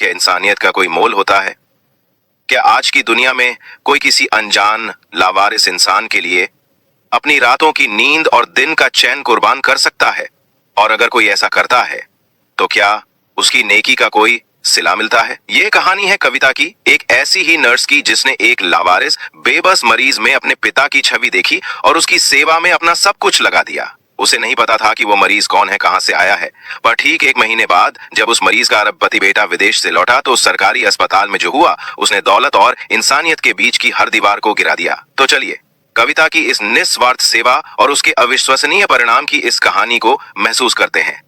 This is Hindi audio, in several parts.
क्या इंसानियत का कोई मोल होता है? क्या आज की दुनिया में कोई किसी अनजान लावारिस इंसान के लिए अपनी रातों की नींद और दिन का चैन कुर्बान कर सकता है? और अगर कोई ऐसा करता है तो क्या उसकी नेकी का कोई सिला मिलता है? ये कहानी है कविता की, एक ऐसी ही नर्स की जिसने एक लावारिस बेबस मरीज में अपने पिता की छवि देखी और उसकी सेवा में अपना सब कुछ लगा दिया। उसे नहीं पता था कि वो मरीज कौन है, कहां से आया है, पर ठीक 1 महीने बाद जब उस मरीज का अरबपति बेटा विदेश से लौटा तो उस सरकारी अस्पताल में जो हुआ उसने दौलत और इंसानियत के बीच की हर दीवार को गिरा दिया। तो चलिए कविता की इस निस्वार्थ सेवा और उसके अविश्वसनीय परिणाम की इस कहानी को महसूस करते हैं।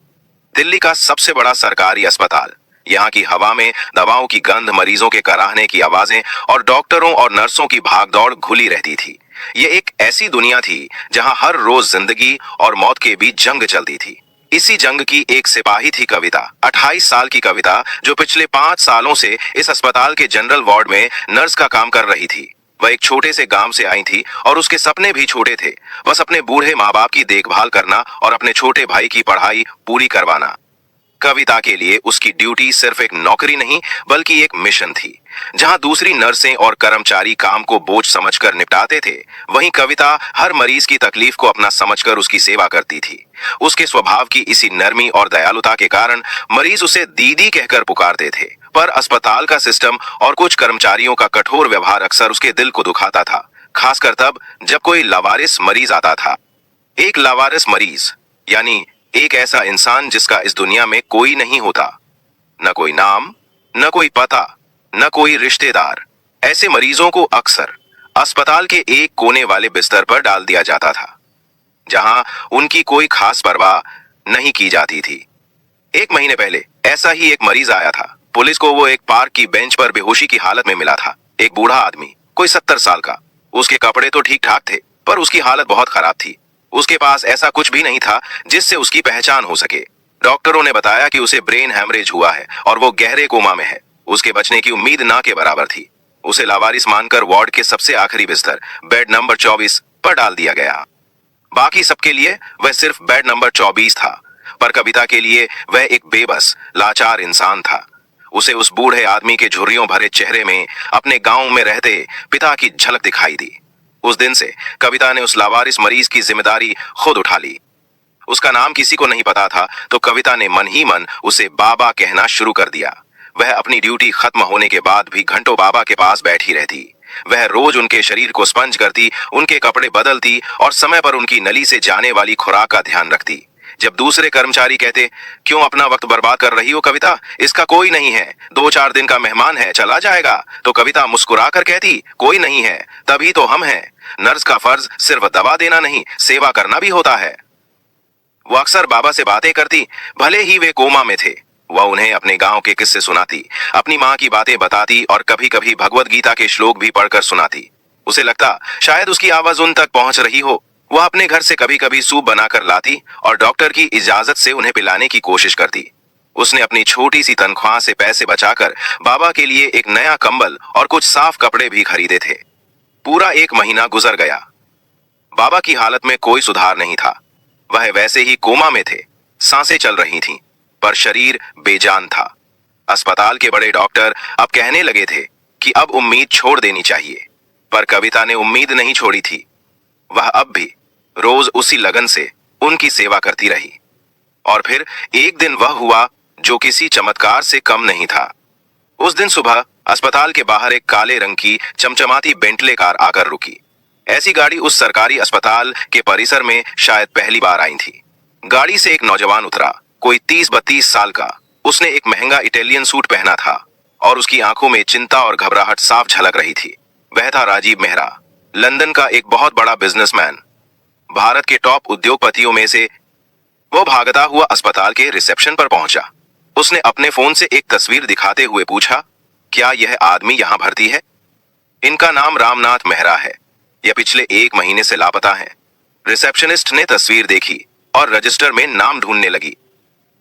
दिल्ली का सबसे बड़ा सरकारी अस्पताल, यहाँ की हवा में दवाओं की गंध, मरीजों के कराहने की आवाजें और डॉक्टरों और नर्सों की भागदौड़ घुली रहती थी। ये एक ऐसी दुनिया थी जहां हर रोज जिंदगी और मौत के बीच जंग चलती थी। इसी जंग की एक सिपाही थी कविता, 28 साल की कविता, जो पिछले 5 सालों से इस अस्पताल के जनरल वार्ड में नर्स का काम कर रही थी। वह एक छोटे से गांव से आई थी और उसके सपने भी छोटे थे, बस अपने बूढ़े माँ बाप की देखभाल करना और अपने छोटे भाई की पढ़ाई पूरी करवाना। कविता के लिए उसकी ड्यूटी सिर्फ एक नौकरी नहीं बल्कि एक मिशन थी। जहां दूसरी नर्सें और कर्मचारी काम को बोझ समझकर निपटाते थे, वहीं कविता हर मरीज की तकलीफ को अपना समझकर उसकी सेवा करती थी। उसके स्वभाव की इसी नरमी और दयालुता के कारण मरीज उसे दीदी कहकर पुकारते थे, पर अस्पताल का सिस्टम और कुछ कर्मचारियों का कठोर व्यवहार अक्सर उसके दिल को दुखाता था, खासकर तब जब कोई लावारिस मरीज आता था। एक लावारिस मरीज यानी एक ऐसा इंसान जिसका इस दुनिया में कोई नहीं होता, न कोई नाम, न कोई पता, न कोई रिश्तेदार। ऐसे मरीजों को अक्सर अस्पताल के एक कोने वाले बिस्तर पर डाल दिया जाता था, जहां उनकी कोई खास परवाह नहीं की जाती थी। 1 महीने पहले ऐसा ही एक मरीज आया था। पुलिस को वो एक पार्क की बेंच पर बेहोशी की हालत में मिला था। एक बूढ़ा आदमी, कोई 70 साल का। उसके कपड़े तो ठीक ठाक थे, पर उसकी हालत बहुत खराब थी। उसके पास ऐसा कुछ भी नहीं था जिससे उसकी पहचान हो सके। डॉक्टरों ने बताया कि उसे ब्रेन हैमरेज हुआ है और वो गहरे कोमा में है। उसके बचने की उम्मीद ना के बराबर थी। उसे लावारिस मानकर वार्ड के सबसे आखिरी बिस्तर, बेड नंबर 24 पर डाल दिया गया। बाकी सबके लिए वह सिर्फ बेड नंबर 24 था, पर कविता के लिए वह एक बेबस, लाचार इंसान था। उसे उस बूढ़े आदमी के झुर्रियों भरे चेहरे में अपने गांव में रहते पिता की झलक दिखाई दी। उस दिन से कविता ने उस लावारिस मरीज की जिम्मेदारी खुद उठा ली। उसका नाम किसी को नहीं पता था, तो कविता ने मन ही मन उसे बाबा कहना शुरू कर दिया। वह अपनी ड्यूटी खत्म होने के बाद भी घंटों बाबा के पास बैठी रहती। वह रोज उनके शरीर को स्पंज करती, उनके कपड़े बदलती और समय पर उनकी नली से जाने वाली खुराक का ध्यान रखती। जब दूसरे कर्मचारी कहते, क्यों अपना वक्त बर्बाद कर रही हो कविता, इसका कोई नहीं है, 2-4 दिन का मेहमान है, चला जाएगा, तो कविता मुस्कुरा कर कहती, कोई नहीं है, तभी तो हम हैं। नर्स का फर्ज सिर्फ दवा देना नहीं, सेवा करना भी होता है। वो अक्सर बाबा से बातें करती, भले ही वे कोमा में थे। वह उन्हें अपने गांव के किस्से सुनाती, अपनी माँ की बातें बताती और कभी कभी भगवत गीता के श्लोक भी पढ़कर सुनाती। उसे लगता शायद उसकी आवाज उन तक पहुंच रही हो। वह अपने घर से कभी कभी सूप बनाकर लाती और डॉक्टर की इजाजत से उन्हें पिलाने की कोशिश करती। उसने अपनी छोटी सी तनख्वाह से पैसे बचाकर बाबा के लिए एक नया कंबल और कुछ साफ कपड़े भी खरीदे थे। पूरा 1 महीना गुजर गया। बाबा की हालत में कोई सुधार नहीं था। वह वैसे ही कोमा में थे, सांसें चल रही थीं, पर शरीर बेजान था। अस्पताल के बड़े डॉक्टर अब कहने लगे थे कि अब उम्मीद छोड़ देनी चाहिए, पर कविता ने उम्मीद नहीं छोड़ी थी। वह अब भी रोज उसी लगन से उनकी सेवा करती रही। और फिर एक दिन वह हुआ जो किसी चमत्कार से कम नहीं था। उस दिन सुबह अस्पताल के बाहर एक काले रंग की चमचमाती बेंटले कार आकर रुकी। ऐसी गाड़ी उस सरकारी अस्पताल के परिसर में शायद पहली बार आई थी। गाड़ी से एक नौजवान उतरा, कोई 30-32 साल का। उसने एक महंगा इटालियन सूट पहना था और उसकी आंखों में चिंता और घबराहट साफ झलक रही थी। वह था राजीव मेहरा, लंदन का एक बहुत बड़ा बिजनेसमैन, भारत के टॉप उद्योगपतियों में से। वो भागता हुआ अस्पताल के रिसेप्शन पर पहुंचा। उसने अपने फोन से एक तस्वीर दिखाते हुए पूछा, क्या यह आदमी यहां भर्ती है? इनका नाम रामनाथ मेहरा है। यह पिछले 1 महीने से लापता है। रिसेप्शनिस्ट ने तस्वीर देखी और रजिस्टर में नाम ढूंढने लगी।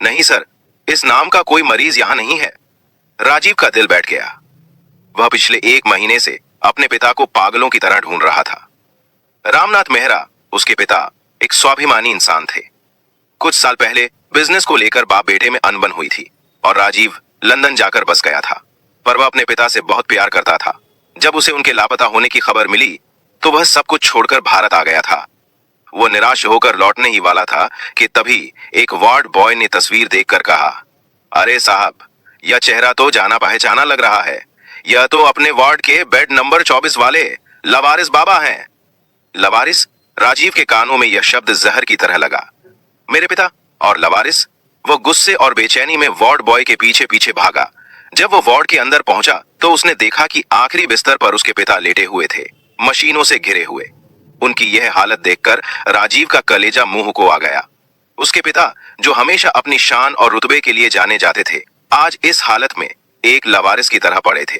नहीं सर, इस नाम का कोई मरीज यहां नहीं है। राजीव का दिल बैठ गया। वह पिछले 1 महीने से अपने पिता को पागलों की तरह ढूंढ रहा था। रामनाथ मेहरा, उसके पिता, एक स्वाभिमानी इंसान थे। कुछ साल पहले बिजनेस को लेकर बाप बेटे में अनबन हुई थी और राजीव लंदन जाकर बस गया था, पर वह अपने पिता से बहुत प्यार करता था। जब उसे उनके लापता होने की खबर मिली तो वह सब कुछ छोड़कर भारत आ गया था। वो निराश होकर लौटने ही वाला था कि तभी एक वार्ड बॉय ने तस्वीर देखकर कहा, अरे साहब, यह चेहरा तो जाना पहचाना लग रहा है। यह तो अपने वार्ड के बेड नंबर 24 वाले लवारिस बाबा हैं। लवारिस? राजीव के कानों में यह शब्द जहर की तरह लगा। मेरे पिता और लवारिस? वो गुस्से और बेचैनी में वार्ड बॉय के पीछे पीछे भागा। जब वो वार्ड के अंदर पहुंचा तो उसने देखा कि आखिरी बिस्तर पर उसके पिता लेटे हुए थे, मशीनों से घिरे हुए। उनकी यह हालत देखकर राजीव का कलेजा मुंह को आ गया। उसके पिता, जो हमेशा अपनी शान और रुतबे के लिए जाने जाते थे, आज इस हालत में एक लवारिस की तरह पड़े थे।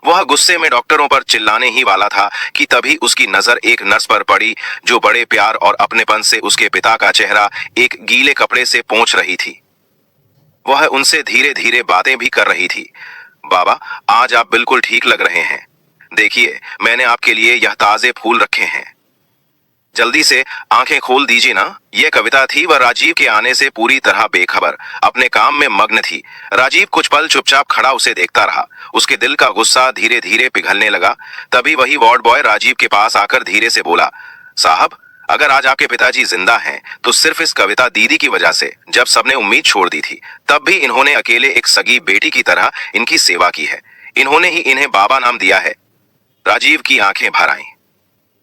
वह गुस्से में डॉक्टरों पर चिल्लाने ही वाला था कि तभी उसकी नजर एक नर्स पर पड़ी, जो बड़े प्यार और अपनेपन से उसके पिता का चेहरा एक गीले कपड़े से पोंछ रही थी। वह उनसे धीरे धीरे बातें भी कर रही थी। बाबा, आज आप बिल्कुल ठीक लग रहे हैं। देखिए, मैंने आपके लिए यह ताजे फूल रखे हैं। जल्दी से आंखें खोल दीजिए ना। यह कविता थी। वह राजीव के आने से पूरी तरह बेखबर अपने काम में मग्न थी। राजीव कुछ पल चुपचाप खड़ा उसे देखता रहा। उसके दिल का गुस्सा धीरे धीरे पिघलने लगा। तभी वही वार्ड बॉय राजीव के पास आकर धीरे से बोला, साहब, अगर आज आपके पिताजी जिंदा हैं तो सिर्फ इस कविता दीदी की वजह से। जब सबने उम्मीद छोड़ दी थी तब भी इन्होंने अकेले एक सगी बेटी की तरह इनकी सेवा की है। इन्होंने ही इन्हें बाबा नाम दिया है। राजीव की आंखें भर आईं।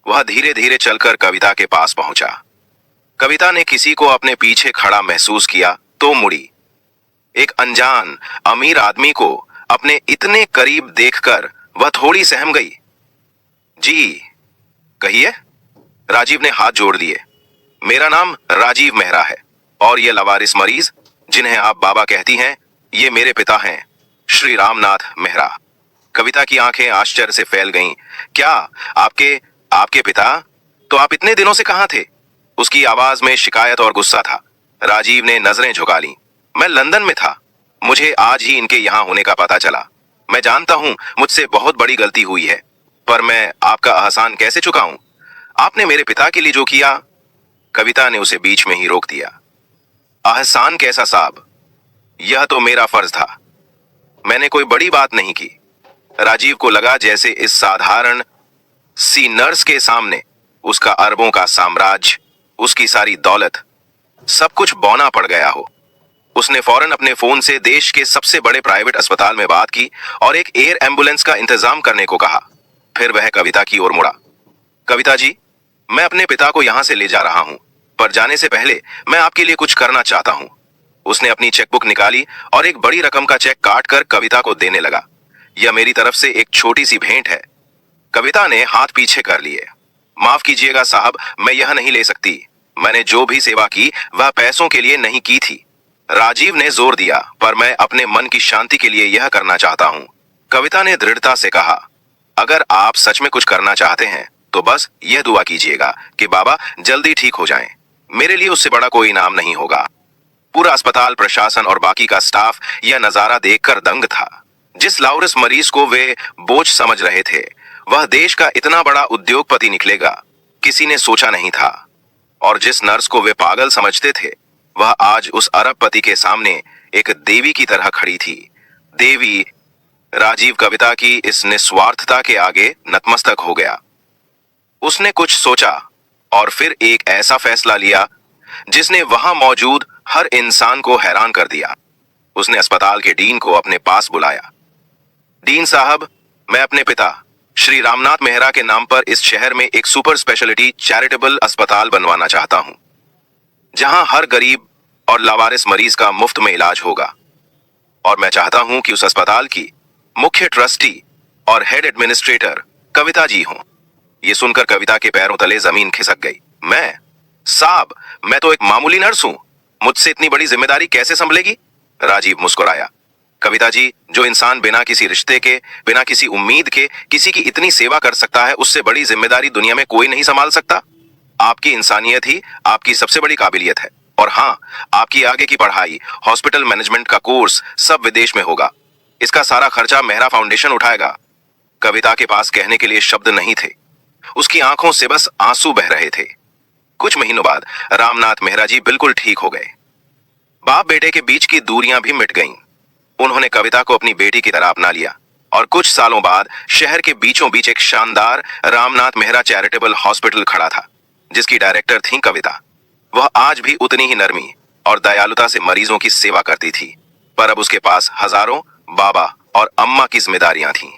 वह धीरे धीरे चलकर कविता के पास पहुंचा। कविता ने किसी को अपने पीछे खड़ा महसूस किया तो मुड़ी। एक अनजान अमीर आदमी को अपने इतने करीब देखकर वह थोड़ी सहम गई। जी कहिए। राजीव ने हाथ जोड़ दिए। मेरा नाम राजीव मेहरा है और ये लवारिस मरीज जिन्हें आप बाबा कहती हैं, ये मेरे पिता हैं, श्री रामनाथ मेहरा। कविता की आंखें आश्चर्य से फैल गईं। क्या आपके आपके पिता? तो आप इतने दिनों से कहां थे? उसकी आवाज में शिकायत और गुस्सा था। राजीव ने नजरें झुका लीं। मैं लंदन में था। मुझे आज ही इनके यहां होने का पता चला। मैं जानता हूं मुझसे बहुत बड़ी गलती हुई है, पर मैं आपका एहसान कैसे चुकाऊं? आपने मेरे पिता के लिए जो किया। कविता ने उसे बीच में ही रोक दिया। एहसान कैसा साहब? यह तो मेरा फर्ज था। मैंने कोई बड़ी बात नहीं की। राजीव को लगा जैसे इस साधारण सी नर्स के सामने उसका अरबों का साम्राज्य, उसकी सारी दौलत, सब कुछ बौना पड़ गया हो। उसने फौरन अपने फोन से देश के सबसे बड़े प्राइवेट अस्पताल में बात की और एक एयर एम्बुलेंस का इंतजाम करने को कहा। फिर वह कविता की ओर मुड़ा। कविता जी, मैं अपने पिता को यहां से ले जा रहा हूं, पर जाने से पहले मैं आपके लिए कुछ करना चाहता हूं। उसने अपनी चेकबुक निकाली और एक बड़ी रकम का चेक काटकर कविता को देने लगा। यह मेरी तरफ से एक छोटी सी भेंट है। कविता ने हाथ पीछे कर लिए। माफ कीजिएगा साहब, मैं यह नहीं ले सकती। मैंने जो भी सेवा की वह पैसों के लिए नहीं की थी। राजीव ने जोर दिया, पर मैं अपने मन की शांति के लिए यह करना चाहता हूं। कविता ने दृढ़ता से कहा, अगर आप सच में कुछ करना चाहते हैं तो बस यह दुआ कीजिएगा कि बाबा जल्दी ठीक हो जाएं। मेरे लिए उससे बड़ा कोई इनाम नहीं होगा। पूरा अस्पताल प्रशासन और बाकी का स्टाफ यह नजारा देखकर दंग था। जिस लाउरिस मरीज को वे बोझ समझ रहे थे, वह देश का इतना बड़ा उद्योगपति निकलेगा, किसी ने सोचा नहीं था। और जिस नर्स को वे पागल समझते थे, वह आज उस अरबपति के सामने एक देवी की तरह खड़ी थी। देवी। राजीव कविता की इस निस्वार्थता के आगे नतमस्तक हो गया। उसने कुछ सोचा और फिर एक ऐसा फैसला लिया जिसने वहां मौजूद हर इंसान को हैरान कर दिया। उसने अस्पताल के डीन को अपने पास बुलाया। डीन साहब, मैं अपने पिता श्री रामनाथ मेहरा के नाम पर इस शहर में एक सुपर स्पेशलिटी चैरिटेबल अस्पताल बनवाना चाहता हूं, जहां हर गरीब और लावारिस मरीज का मुफ्त में इलाज होगा। और मैं चाहता हूं कि उस अस्पताल की मुख्य ट्रस्टी और हेड एडमिनिस्ट्रेटर कविता जी हों। यह सुनकर कविता के पैरों तले जमीन खिसक गई। मैं? साहब, मैं तो एक मामूली नर्स हूं। मुझसे इतनी बड़ी जिम्मेदारी कैसे संभलेगी? राजीव मुस्कुराया। कविता जी, जो इंसान बिना किसी रिश्ते के, बिना किसी उम्मीद के किसी की इतनी सेवा कर सकता है, उससे बड़ी जिम्मेदारी दुनिया में कोई नहीं संभाल सकता। आपकी इंसानियत ही आपकी सबसे बड़ी काबिलियत है। और हाँ, आपकी आगे की पढ़ाई, हॉस्पिटल मैनेजमेंट का कोर्स सब विदेश में होगा। इसका सारा खर्चा मेहरा फाउंडेशन उठाएगा। कविता के पास कहने के लिए शब्द नहीं थे। उसकी आंखों से बस आंसू बह रहे थे। कुछ महीनों बाद रामनाथ मेहरा जी बिल्कुल ठीक हो गए। बाप बेटे के बीच की दूरियां भी मिट गईं। उन्होंने कविता को अपनी बेटी की तरह अपना लिया और कुछ सालों बाद शहर के बीचों बीच एक शानदार रामनाथ मेहरा चैरिटेबल हॉस्पिटल खड़ा था, जिसकी डायरेक्टर थी कविता। वह आज भी उतनी ही नरमी और दयालुता से मरीजों की सेवा करती थी, पर अब उसके पास हजारों बाबा और अम्मा की जिम्मेदारियां थीं।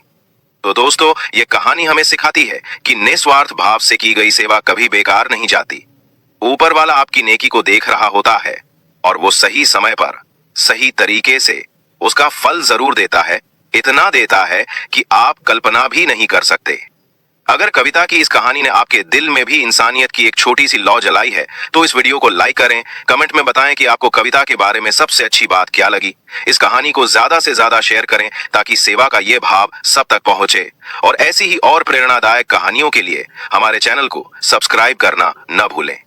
तो दोस्तों, ये कहानी हमें सिखाती है कि निस्वार्थ भाव से की गई सेवा कभी बेकार नहीं जाती। ऊपर वाला आपकी नेकी को देख रहा होता है और वो सही समय पर सही तरीके से उसका फल जरूर देता है, इतना देता है कि आप कल्पना भी नहीं कर सकते। अगर कविता की इस कहानी ने आपके दिल में भी इंसानियत की एक छोटी सी लौ जलाई है, तो इस वीडियो को लाइक करें, कमेंट में बताएं कि आपको कविता के बारे में सबसे अच्छी बात क्या लगी। इस कहानी को ज्यादा से ज्यादा शेयर करें ताकि सेवा का ये भाव सब तक पहुंचे। और ऐसी ही और प्रेरणादायक कहानियों के लिए हमारे चैनल को सब्सक्राइब करना न भूलें।